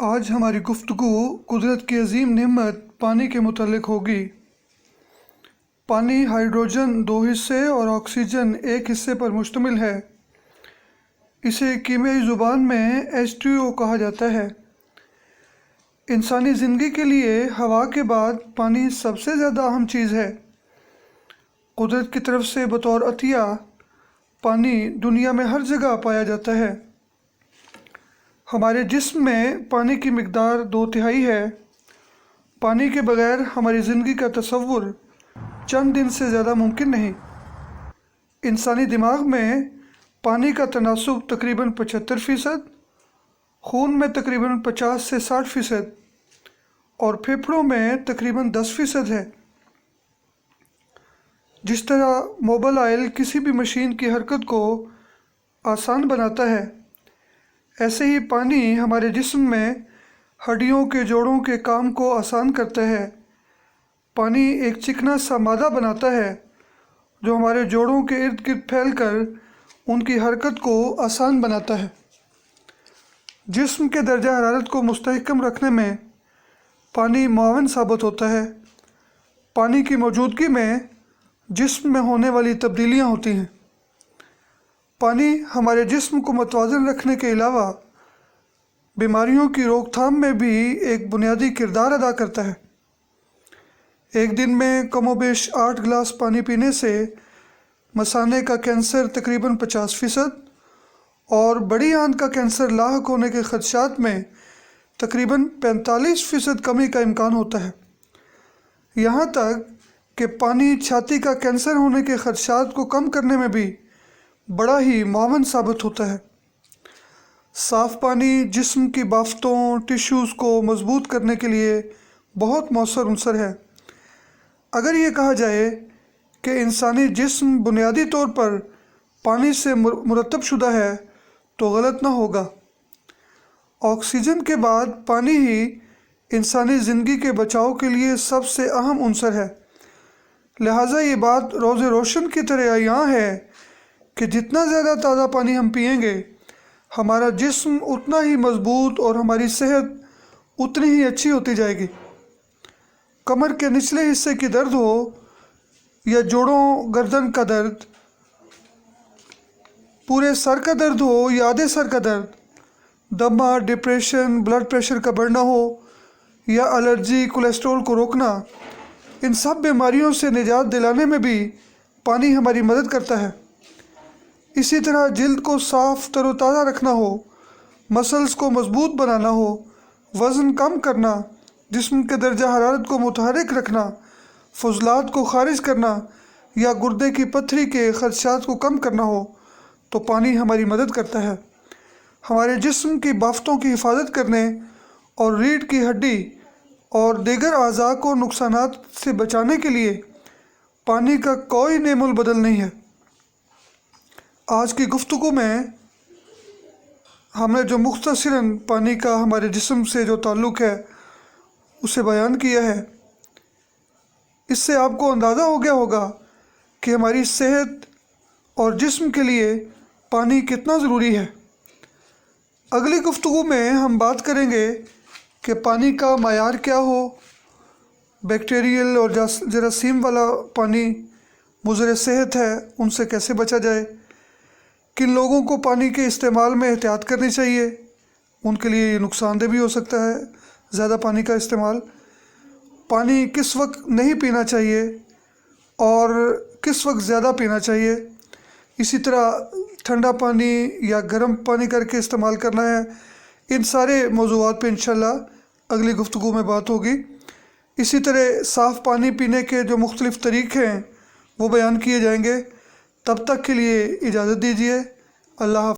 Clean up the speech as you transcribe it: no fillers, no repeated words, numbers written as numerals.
آج ہماری گفتگو قدرت کی عظیم نعمت پانی کے متعلق ہوگی۔ پانی ہائیڈروجن 2 حصے اور آکسیجن 1 حصے پر مشتمل ہے۔ اسے کیمیائی زبان میں H2O کہا جاتا ہے۔ انسانی زندگی کے لیے ہوا کے بعد پانی سب سے زیادہ اہم چیز ہے۔ قدرت کی طرف سے بطور عطیہ پانی دنیا میں ہر جگہ پایا جاتا ہے۔ ہمارے جسم میں پانی کی مقدار 2/3 ہے۔ پانی کے بغیر ہماری زندگی کا تصور چند دن سے زیادہ ممکن نہیں۔ انسانی دماغ میں پانی کا تناسب تقریباً 75%، خون میں تقریباً 50 سے 60% اور پھیپھڑوں میں تقریباً 10% ہے۔ جس طرح موبل آئل کسی بھی مشین کی حرکت کو آسان بناتا ہے، ایسے ہی پانی ہمارے جسم میں ہڈیوں کے جوڑوں کے کام کو آسان کرتا ہے۔ پانی ایک چکنا سا مادہ بناتا ہے جو ہمارے جوڑوں کے ارد گرد پھیل کر ان کی حرکت کو آسان بناتا ہے۔ جسم کے درجہ حرارت کو مستحکم رکھنے میں پانی معاون ثابت ہوتا ہے۔ پانی کی موجودگی میں جسم میں ہونے والی تبدیلیاں ہوتی ہیں۔ پانی ہمارے جسم کو متوازن رکھنے کے علاوہ بیماریوں کی روک تھام میں بھی ایک بنیادی کردار ادا کرتا ہے۔ ایک دن میں کم و بیش 8 گلاس پانی پینے سے مثانے کا کینسر تقریباً 50% اور بڑی آنت کا کینسر لاحق ہونے کے خدشات میں تقریباً 45% کمی کا امکان ہوتا ہے۔ یہاں تک کہ پانی چھاتی کا کینسر ہونے کے خدشات کو کم کرنے میں بھی بڑا ہی معاون ثابت ہوتا ہے۔ صاف پانی جسم کی بافتوں ٹیشوز کو مضبوط کرنے کے لیے بہت مؤثر عنصر ہے۔ اگر یہ کہا جائے کہ انسانی جسم بنیادی طور پر پانی سے مرتب شدہ ہے تو غلط نہ ہوگا۔ آکسیجن کے بعد پانی ہی انسانی زندگی کے بچاؤ کے لیے سب سے اہم عنصر ہے۔ لہٰذا یہ بات روز روشن کی طرح عیاں ہے کہ جتنا زیادہ تازہ پانی ہم پئیں گے، ہمارا جسم اتنا ہی مضبوط اور ہماری صحت اتنی ہی اچھی ہوتی جائے گی۔ کمر کے نچلے حصے کی درد ہو یا جوڑوں گردن کا درد، پورے سر کا درد ہو یا آدھے سر کا درد، دمہ، ڈپریشن، بلڈ پریشر کا بڑھنا ہو یا الرجی، کولیسٹرول کو روکنا، ان سب بیماریوں سے نجات دلانے میں بھی پانی ہماری مدد کرتا ہے۔ اسی طرح جلد کو صاف تر و تازہ رکھنا ہو، مسلز کو مضبوط بنانا ہو، وزن کم کرنا، جسم کے درجہ حرارت کو متحرک رکھنا، فضلات کو خارج کرنا یا گردے کی پتھری کے خدشات کو کم کرنا ہو تو پانی ہماری مدد کرتا ہے۔ ہمارے جسم کی بافتوں کی حفاظت کرنے اور ریڑھ کی ہڈی اور دیگر اعضاء کو نقصانات سے بچانے کے لیے پانی کا کوئی نعم البدل نہیں ہے۔ آج کی گفتگو میں ہم نے جو مختصراً پانی کا ہمارے جسم سے جو تعلق ہے اسے بیان کیا ہے۔ اس سے آپ کو اندازہ ہو گیا ہوگا کہ ہماری صحت اور جسم کے لیے پانی کتنا ضروری ہے۔ اگلی گفتگو میں ہم بات کریں گے کہ پانی کا معیار کیا ہو، بیکٹیریل اور جراثیم والا پانی مضر صحت ہے، ان سے کیسے بچا جائے، کن لوگوں کو پانی کے استعمال میں احتیاط کرنی چاہیے، ان کے لیے یہ نقصان دہ بھی ہو سکتا ہے زیادہ پانی کا استعمال، پانی کس وقت نہیں پینا چاہیے اور کس وقت زیادہ پینا چاہیے، اسی طرح ٹھنڈا پانی یا گرم پانی کر کے استعمال کرنا ہے۔ ان سارے موضوعات پہ انشاءاللہ اگلی گفتگو میں بات ہوگی۔ اسی طرح صاف پانی پینے کے جو مختلف طریقے ہیں وہ بیان کیے جائیں گے۔ تب تک کے لیے اجازت دیجیے۔ اللہ حافظ۔